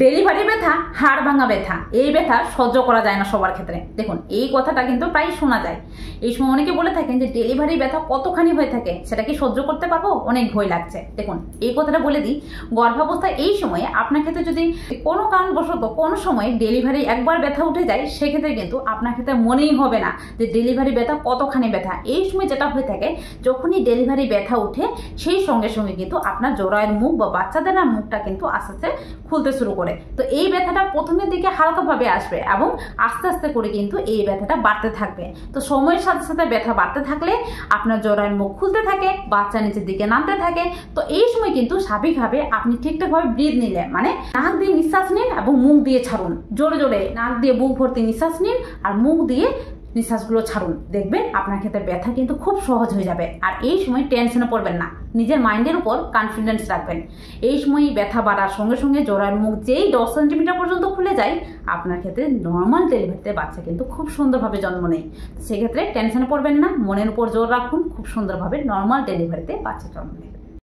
Delivery ব্যথা হাড় ভাঙা ব্যথা, এই ব্যথা সহ্য করা যায় না সবার ক্ষেত্রে। দেখুন, এই কথাটা কিন্তু প্রায় শোনা যায়। এই সময় অনেকে বলে থাকেন যে ডেলিভারি ব্যথা কতখানি হয়ে থাকে, সেটা কি সহ্য করতে পারবো, অনেক ভয় লাগছে। দেখুন, এই কথাটা বলে দিই, গর্ভাবস্থায় এই সময়ে আপনার ক্ষেত্রে যদি কোনো কারণবশত কোনো সময় ডেলিভারি একবার ব্যথা উঠে যায়, সেক্ষেত্রে কিন্তু আপনার ক্ষেত্রে মনেই হবে না যে ডেলিভারি ব্যথা কতখানি ব্যথা। এই সময় যেটা হয়ে থাকে, যখনই ডেলিভারি ব্যথা উঠে সেই সঙ্গে সঙ্গে কিন্তু আপনার জরায়ের মুখ বা বাচ্চাদের মুখটা কিন্তু আস্তে আস্তে খুলতে শুরু করে। তো এই ব্যথাটা প্রথমের দিকে হালকাভাবে আসবে এবং আস্তে আস্তে করে কিন্তু এই ব্যথাটা বাড়তে থাকবে। তো সময়ের সাথে সাথে ব্যথা বাড়তে থাকলে আপনার জরায়ের মুখ খুলতে থাকে, বাচ্চা নিচের দিকে নামতে থাকে। তো এই সময় কিন্তু স্বাভাবিকভাবে আপনি ঠিকঠাকভাবে ব্রিথ নিলে, মানে নাক দিয়ে নিঃশ্বাস নিন এবং মুখ দিয়ে ছাড়ুন। জোরে জোরে নাক দিয়ে বুক ভর্তি নিঃশ্বাস নিন আর মুখ দিয়ে নিঃশ্বাসগুলো ছাড়ুন। দেখবেন আপনার ক্ষেত্রে ব্যথা কিন্তু খুব সহজ হয়ে যাবে। আর এই সময় টেনশনে পড়বেন না, নিজের মাইন্ডের উপর কনফিডেন্স রাখবেন। এই সময় ব্যথা বাড়ার সঙ্গে সঙ্গে জরায়ের মুখ যেই 10 সেন্টিমিটার পর্যন্ত খুলে যায়, আপনার ক্ষেত্রে নর্মাল ডেলিভারিতে বাচ্চা কিন্তু খুব সুন্দরভাবে জন্ম নেয়। সেক্ষেত্রে টেনশনে পড়বেন না, মনের উপর জোর রাখুন, খুব সুন্দরভাবে নর্মাল ডেলিভারিতে বাচ্চা জন্ম নেয়।